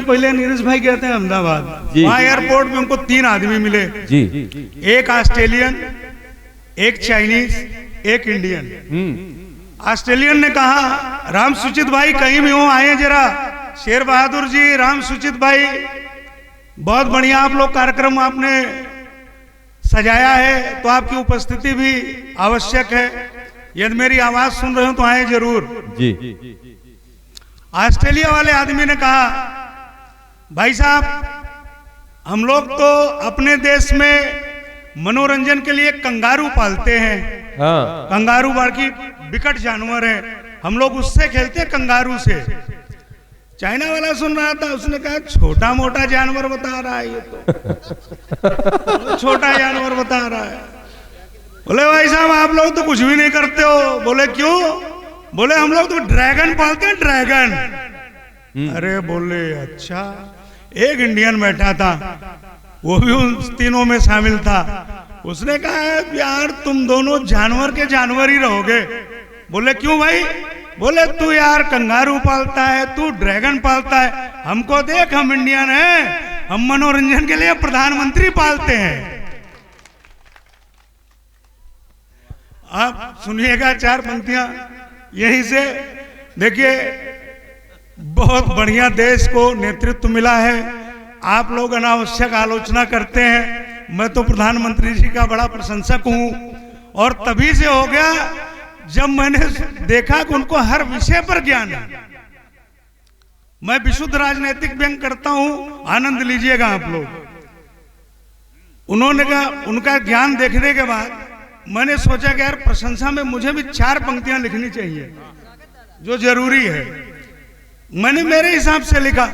पहले नीरज भाई गए थे अहमदाबाद, वहाँ एयरपोर्ट में उनको 3 आदमी मिले जी। एक ऑस्ट्रेलियन, एक चाइनीज, एक इंडियन। ऑस्ट्रेलियन ने कहा राम सुचित भाई कहीं भी हो आए जरा। शेर बहादुर जी, राम सुचित भाई बहुत बढ़िया आप लोग कार्यक्रम आपने सजाया है, तो आपकी उपस्थिति भी आवश्यक है। यदि मेरी आवाज सुन रहे हो तो आए जरूर जी। ऑस्ट्रेलिया वाले आदमी ने कहा भाई साहब हम लोग तो अपने देश में मनोरंजन के लिए कंगारू पालते हैं। हाँ। कंगारू बाकी विकट जानवर है, हम लोग उससे खेलते हैं, कंगारू से। चाइना वाला सुन रहा था, उसने कहा छोटा मोटा जानवर बता रहा है ये तो छोटा जानवर बता रहा है। बोले भाई साहब आप लोग तो कुछ भी नहीं करते हो। बोले क्यों? बोले हम लोग तो ड्रैगन पालते हैं, ड्रैगन। अरे बोले अच्छा। एक इंडियन बैठा था, वो भी उन तीनों में शामिल था। उसने कहा यार तुम दोनों जानवर के जानवर ही रहोगे। बोले क्यों भाई? बोले तू यार कंगारू पालता है, तू ड्रैगन पालता है, हमको देख हम इंडियन हैं, हम मनोरंजन के लिए प्रधानमंत्री पालते हैं। आप सुनिएगा 4 पंक्तियां यहीं से। देखिए बहुत बढ़िया देश को नेतृत्व मिला है। आप लोग अनावश्यक आलोचना करते हैं, मैं तो प्रधानमंत्री जी का बड़ा प्रशंसक हूं। और तभी से हो गया जब मैंने देखा कि उनको हर विषय पर ज्ञान है। मैं विशुद्ध राजनीतिक व्यंग करता हूं, आनंद लीजिएगा आप लोग। उन्होंने कहा उनका ज्ञान देखने के बाद मैंने सोचा कि यार प्रशंसा में मुझे भी 4 पंक्तियां लिखनी चाहिए जो जरूरी है। मैंने मेरे हिसाब से लिखा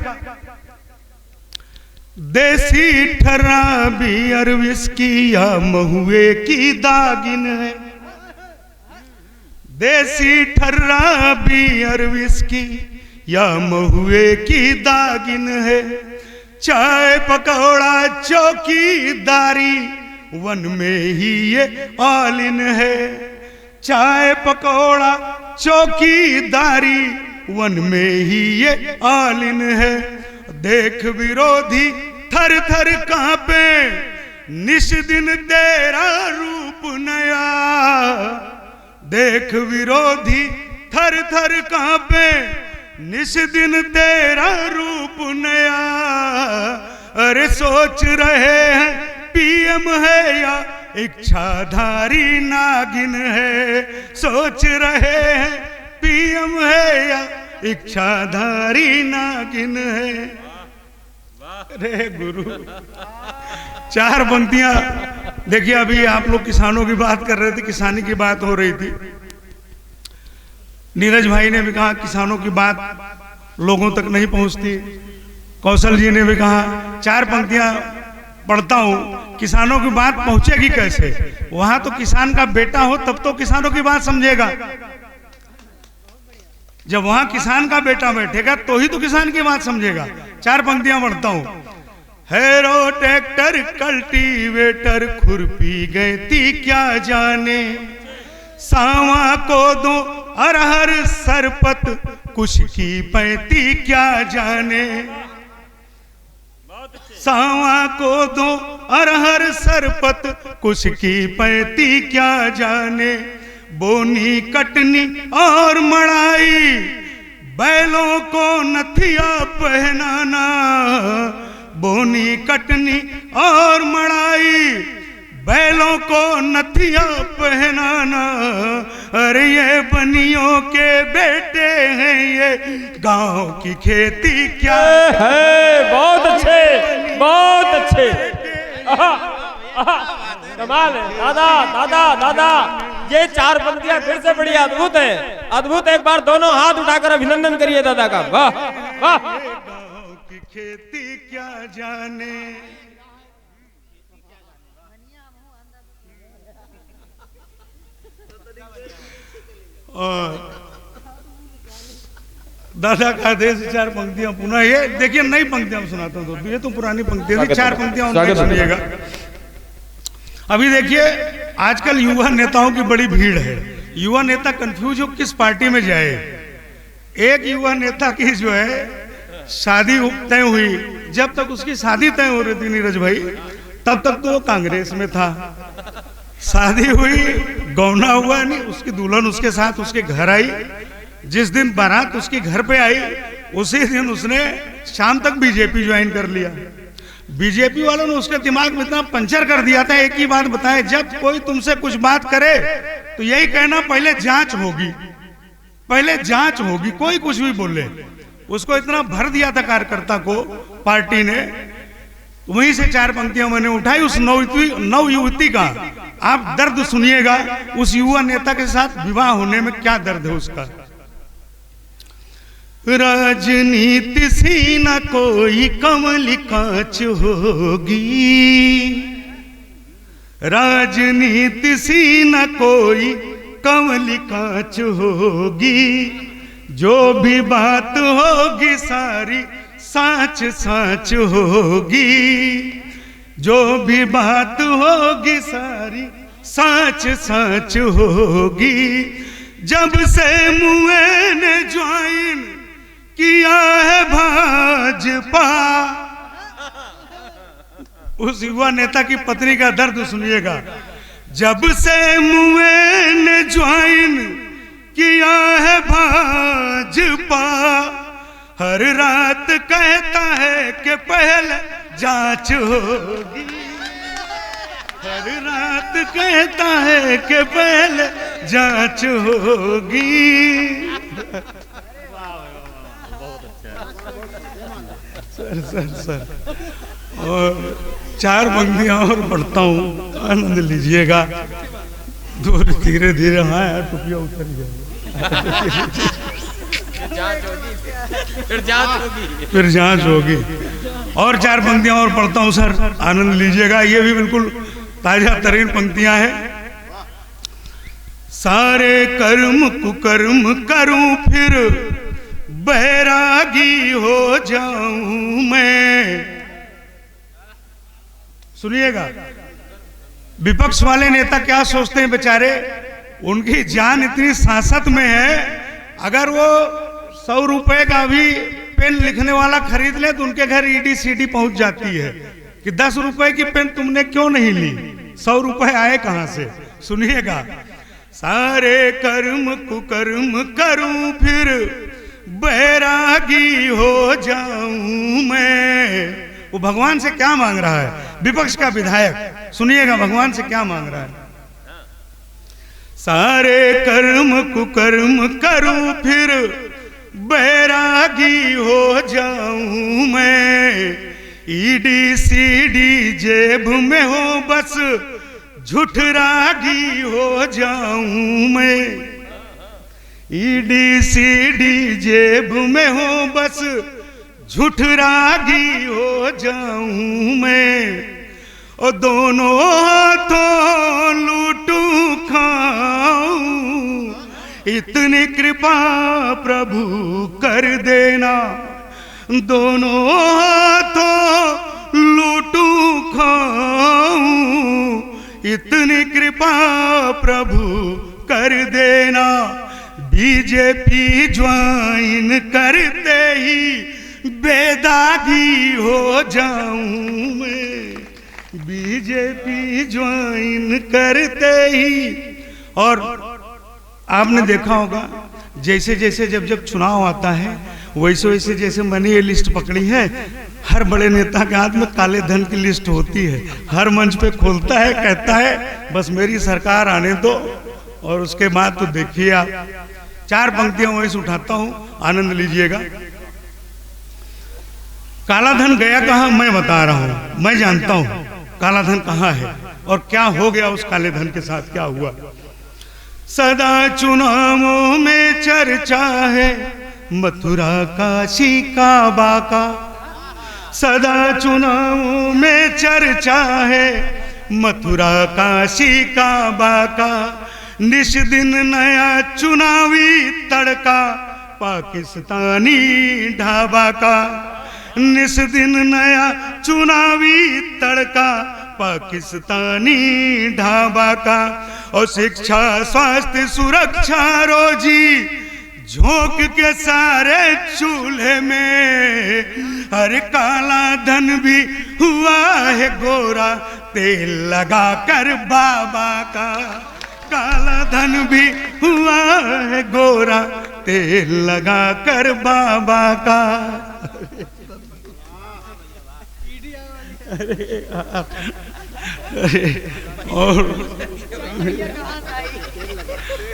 देसी ठर्रा बियर विस्की या महुए की दागिन है। देसी ठर्रा बियर विस्की या महुए की दागिन है। चाय पकौड़ा चौकीदारी वन में ही ये आलिन है। चाय पकौड़ा चौकीदारी वन में ही ये आलिन है। देख विरोधी थर थर कांपे निश दिन तेरा रूप नया। देख विरोधी थर थर कांपे निश दिन तेरा रूप नया। अरे सोच रहे हैं पीएम है या इच्छाधारी नागिन है। सोच रहे हैं पीएम है या इच्छाधारी नागिन है। अरे गुरु 4 पंक्तियां। देखिए अभी आप लोग किसानों की बात कर रहे थे, किसानी की बात हो रही थी। नीरज भाई ने भी कहा किसानों की बात लोगों तक नहीं पहुंचती। कौशल जी ने भी कहा 4 पंक्तियां पढ़ता हूं, किसानों की बात पहुंचेगी कैसे? वहां तो किसान का बेटा हो तब तो किसानों की बात समझेगा। जब वहां किसान का बेटा बैठेगा तो ही तो किसान की बात समझेगा। 4 पंक्तियां पढ़ता हूं। हैरो ट्रैक्टर कल्टीवेटर खुरपी गई क्या जाने। सावा को दो अरहर सरपत कुछ की पैती क्या जाने। सावा को दो अरहर सरपत कुछ की पैती क्या जाने। बोनी कटनी और मड़ाई बैलों को नथिया पहनाना। बोनी कटनी और मड़ाई बैलों को नथिया पहनाना। अरे ये बनियों के बेटे हैं, ये गांव की खेती क्या है। बहुत अच्छे, बहुत अच्छे, कमाल है दादा, दादा, दादा। ये 4 पंक्तियां फिर से बड़ी अद्भुत है, अद्भुत। एक बार दोनों हाथ उठाकर अभिनंदन करिए दादा का। वाह वाह। गांव की खेती क्या जाने। और दादा का आदेश 4 पंक्तियां पुनः। ये देखिए नई पंक्तियां सुनाता हूँ, ये तो पुरानी पंक्तियां थी। 4 पंक्तियां उनकी सुनिएगा। अभी देखिए आजकल युवा नेताओं की बड़ी भीड़ है। युवा नेता कंफ्यूज हो किस पार्टी में जाए। एक युवा नेता की जो है शादी तय हुई, जब तक उसकी शादी तय हो रही थी नीरज भाई, तब तक तो वो कांग्रेस में था। शादी हुई, गौना हुआ नहीं, उसकी दुल्हन उसके साथ उसके घर आई। जिस दिन बारात उसके घर पे आई, उसी दिन उसने शाम तक बीजेपी ज्वाइन कर लिया। बीजेपी वालों ने उसके दिमाग में इतना पंचर कर दिया था, एक ही बात बताए, जब कोई तुमसे कुछ बात करे तो यही कहना पहले जांच होगी, पहले जांच होगी, कोई कुछ भी बोले। उसको इतना भर दिया था कार्यकर्ता को पार्टी ने। वहीं से 4 पंक्तियां मैंने उठाई उस नव युवती का। आप दर्द सुनिएगा, उस युवा नेता के साथ विवाह होने में क्या दर्द है उसका। राजनीति सी न कोई कमल कांच होगी, राजनीति सी न कोई कमल कांच होगी, जो भी बात होगी सारी साच साच होगी, जो भी बात होगी सारी साच साच होगी। जब से मुए ने ज्वाइन किया है भाजपा, उस युवा नेता की पत्नी का दर्द सुनिएगा। जब से मुए ने ज्वाइन किया है भाजपा, हर रात कहता है कि पहले जांच होगी, हर रात कहता है कि पहले जांच होगी। सर और 4 पंक्तियां और पढ़ता हूँ, आनंद लीजिएगा। धीरे धीरे, हाँ यार टुपिया उतर जाएगी, फिर जांच होगी। और 4 पंक्तियां और पढ़ता हूँ सर, आनंद लीजिएगा। ये भी बिल्कुल ताजा तरीन पंक्तियां हैं। सारे कर्म कुकर्म करूं फिर बैरागी हो जाऊं मैं। सुनिएगा, विपक्ष वाले नेता क्या सोचते हैं बेचारे, उनकी जान इतनी सांसत में है, अगर वो 100 रुपए का भी पेन लिखने वाला खरीद ले तो उनके घर ईडी सीडी पहुंच जाती है कि 10 रुपए की पेन तुमने क्यों नहीं ली, 100 रुपए आए कहां से। सुनिएगा, सारे कर्म कुकर्म करूं फिर बैरागी हो जाऊं मैं। वो भगवान से क्या मांग रहा है, विपक्ष का विधायक। सुनिएगा भगवान से क्या मांग रहा है। सारे कर्म कुकर्म करूं फिर बैरागी हो जाऊं मैं, ईडी सीडी जेब में हो बस झुठरागी हो जाऊं मैं, ईडी सीडी जेब में हो बस झुठरागी हो जाऊं मैं, और दोनों हाथों लूटू खाऊं, इतनी कृपा प्रभु कर देना, दोनों हाथों लूटू खाऊं, इतनी कृपा प्रभु कर देना। बीजेपी ज्वाइन करते ही बेदागी हो जाऊं मैं, बीजेपी ज्वाइन करते ही। और आपने देखा होगा, जैसे जैसे जब चुनाव आता है वैसे वैसे जैसे मैंने ये लिस्ट पकड़ी है, हर बड़े नेता के हाथ में काले धन की लिस्ट होती है, हर मंच पे खोलता है, कहता है बस मेरी सरकार आने दो, और उसके बाद तो देखिए आप। 4 पंक्तियां वहीं से उठाता हूं, आनंद लीजिएगा। काला धन गया कहां मैं बता रहा हूं, मैं जानता हूं काला धन कहां है और क्या हो गया उस काले धन के साथ, क्या हुआ। सदा चुनावों में चर्चा है मथुरा काशी काबा का, सदा चुनावों में चर्चा है मथुरा काशी काबा का, निश दिन नया चुनावी तड़का पाकिस्तानी ढाबा का, निश दिन नया चुनावी तड़का पाकिस्तानी ढाबा का, और शिक्षा स्वास्थ्य सुरक्षा रोजी झोंक के सारे चूल्हे में, हर काला धन भी हुआ है गोरा, तेल लगा कर बाबा का। काला धन भी हुआ है गोरा, तेल लगा कर बाबा का। और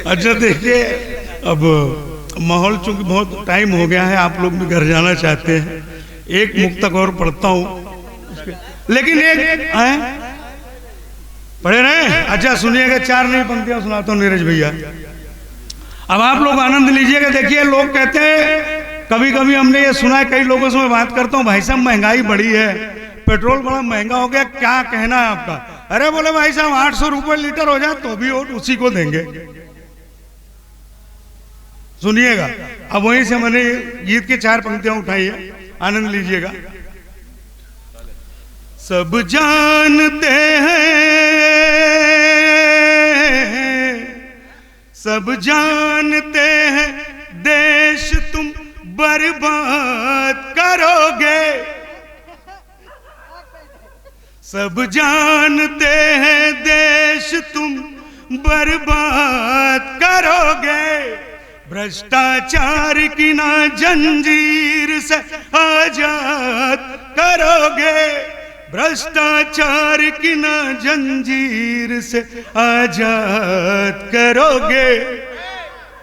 अच्छा देखिए, अब माहौल चूंकि बहुत टाइम हो गया है, आप लोग भी घर जाना चाहते हैं, एक मुक्तक और पढ़ता हूं, लेकिन एक पढ़े रहे। अच्छा सुनिएगा, 4 नई पंक्तियां सुनाता हूं नीरज भैया, अब आप लोग आनंद लीजिएगा। देखिए लोग कहते हैं, कभी कभी हमने ये सुना है, कई लोगों से मैं बात करता हूँ, भाई साहब महंगाई बढ़ी है, पेट्रोल बड़ा महंगा हो गया, क्या कहना है आपका? अरे बोले भाई साहब 800 रुपए लीटर हो जाए तो भी वोट उसी को देंगे। सुनिएगा, अब वहीं से मैंने गीत की 4 पंक्तियां उठाई है, आनंद लीजिएगा। सब जानते हैं, सब जानते हैं देश तुम बर्बाद करोगे, सब जानते हैं देश तुम बर्बाद करोगे, भ्रष्टाचार की ना जंजीर से आजाद करोगे, भ्रष्टाचार की ना जंजीर से आजाद करोगे,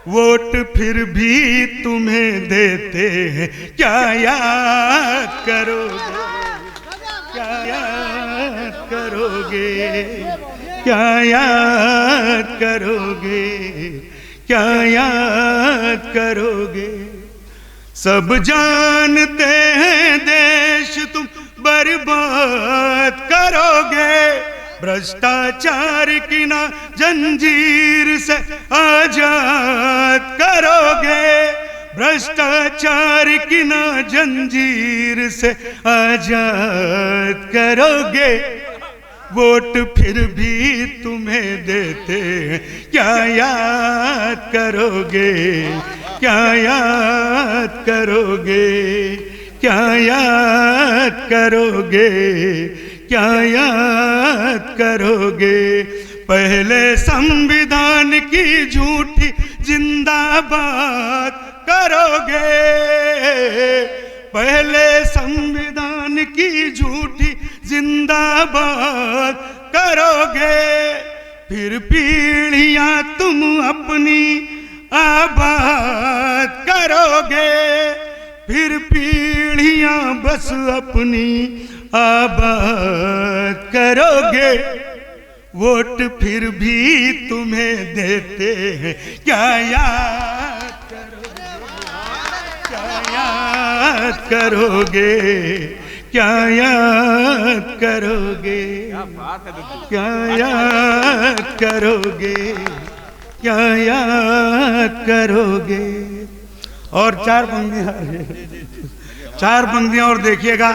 वोट फिर भी तुम्हें देते हैं, क्या याद करोगे, क्या याद करोगे, क्या याद करोगे, क्या याद करोगे। सब जानते हैं देश तुम बर्बाद करोगे, भ्रष्टाचार की ना जंजीर से आजाद करोगे, भ्रष्टाचार की ना जंजीर से आजाद करोगे, वोट फिर भी तुम्हें देते हैं, क्या याद करोगे, क्या याद करोगे, क्या याद करोगे, क्या याद करोगे। पहले संविधान की झूठी जिंदाबाद करोगे, पहले संविधान की झूठी जिंदाबाद करोगे, फिर पीढ़ियां तुम अपनी आबाद करोगे, फिर पीढ़ियां बस अपनी आबाद करोगे, वोट फिर भी तुम्हें देते हैं, क्या याद करोगे, क्या याद करोगे, क्या याद करोगे, क्या याद करोगे, क्या याद करोगे। और 4 पंक्तियां और देखिएगा,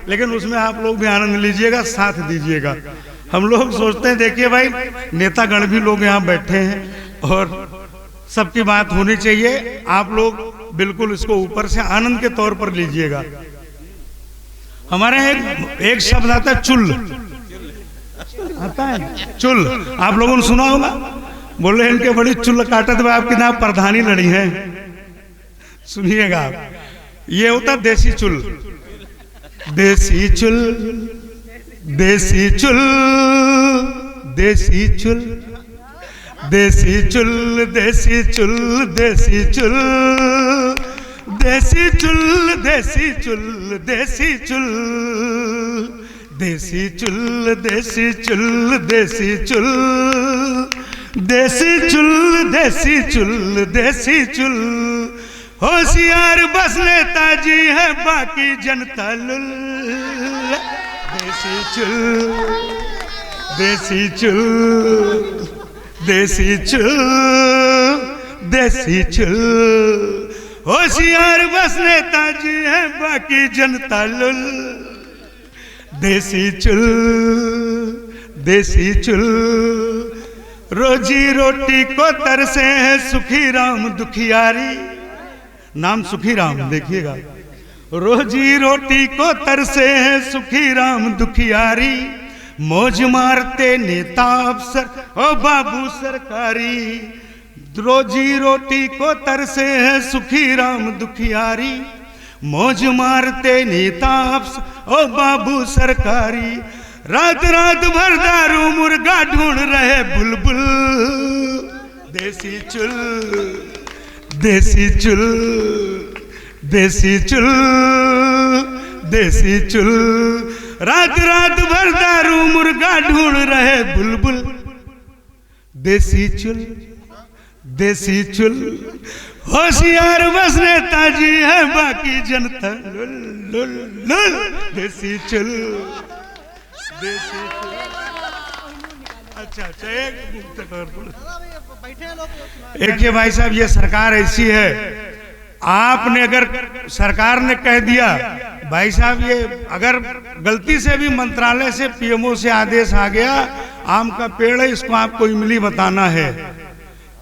लेकिन उसमें आप लोग भी आनंद लीजिएगा, साथ दीजिएगा। हम लोग सोचते हैं, देखिए भाई नेतागण भी लोग यहाँ बैठे हैं और सबकी बात होनी चाहिए, आप लोग बिल्कुल इसको ऊपर से आनंद के तौर पर लीजिएगा। हमारे एक शब्द आता है चुल, आता है चुल, आप लोगों ने सुना होगा, बोले इनके बड़ी चुल काटत में आपकी ना प्रधानी लड़ी है। सुनिएगा आप, ये होता देसी चुल, देसी चुल, देसी चुल, देसी चुल, देसी चुल, देसी चुल, देसी चुल, देसी चुल, देसी चुल, देसी चुल, देसी चुल, देसी चुल, देसी चुल, देसी चुल, देसी चुल, देसी चुल, होशियार बस नेताजी है, बाकी जनता लुल। देसी चुल, देसी चुल, देसी चुल, देसी चुल, होशियार बस नेताजी है, बाकी जनता लुल। देसी चुल, देसी चुल, रोजी रोटी को तरसे है सुखी राम दुखियारी। नाम सुखी राम, देखिएगा। रोजी रोटी को तरसे हैं सुखी राम दुखियारी, मौज मारते नेता अफसर ओ बाबू सरकारी। रोजी रोटी को तरसे हैं सुखी राम दुखियारी, मौज मारते नेता अफसर ओ बाबू सरकारी। रात रात भर दारू मुर्गा ढूंढ रहे बुलबुल, देसी चुल देसी चुल देसी चुल देसी चुल। रात रात भर दारू मुर्गा ढूंढ रहे बुलबुल, देसी चुल देसी चुल। होशियार बस नेताजी है, बाकी जनता लुल लुल लुल। देसी चुल देसी चुल। अच्छा एक ये भाई साहब, ये सरकार ऐसी है, आपने अगर सरकार ने कह दिया भाई साहब, ये अगर गलती से भी मंत्रालय से पीएमओ से आदेश आ गया, आम का पेड़ है इसको आपको इमली बताना है,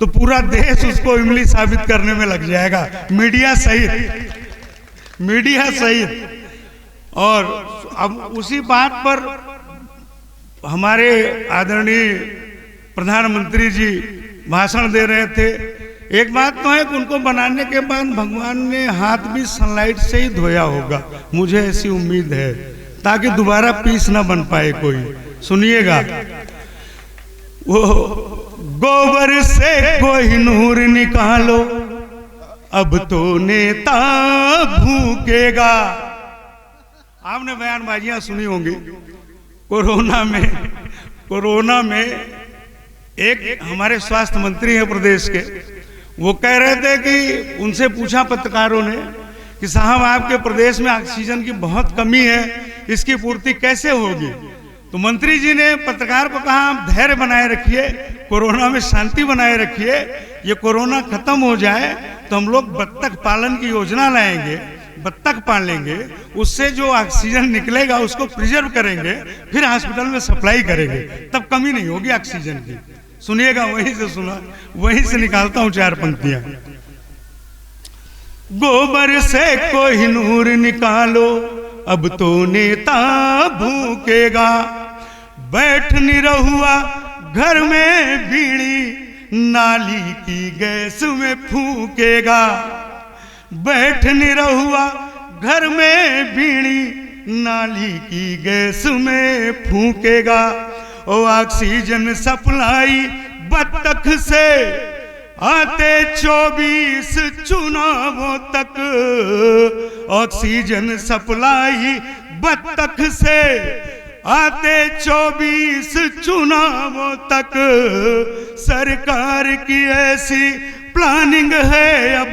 तो पूरा देश उसको इमली साबित करने में लग जाएगा, मीडिया सहित, मीडिया सहित। और अब उसी बात पर हमारे आदरणीय प्रधानमंत्री जी भाषण दे रहे थे। एक बात तो है कि उनको बनाने के बाद भगवान ने हाथ भी सनलाइट से ही धोया होगा, मुझे ऐसी उम्मीद है, ताकि दोबारा पीस ना बन पाए कोई। सुनिएगा, वो गोबर से कोहिनूर निकालो, अब तो नेता भूकेगा। आपने बयानबाजियां सुनी होंगी। कोरोना में एक हमारे स्वास्थ्य मंत्री हैं प्रदेश के, वो कह रहे थे कि उनसे पूछा पत्रकारों ने कि साहब आपके प्रदेश में ऑक्सीजन की बहुत कमी है, इसकी पूर्ति कैसे होगी? तो मंत्री जी ने पत्रकार को कहा आप धैर्य बनाए रखिए, कोरोना में शांति बनाए रखिए, ये कोरोना खत्म हो जाए तो हम लोग बत्तख पालन की योजना लाएंगे, बत्तख पालेंगे, उससे जो ऑक्सीजन निकलेगा उसको प्रिजर्व करेंगे, फिर हॉस्पिटल में सप्लाई करेंगे, तब कमी नहीं होगी ऑक्सीजन की। सुनिएगा, वहीं से सुना, वहीं से निकालता हूं 4 पंक्तियां। गोबर से कोहिनूर निकालो, अब तो नेता भूकेगा, बैठ निरहुआ घर में बीड़ी, नाली की गैस में फूकेगा। बैठ निरहुआ घर में बीड़ी, नाली की गैस में फूकेगा। ओ ऑक्सीजन सप्लाई बत्तख से आते 24 चुनावों तक, ऑक्सीजन सप्लाई बत्तख से आते 24 चुनावों तक। सरकार की ऐसी प्लानिंग है अब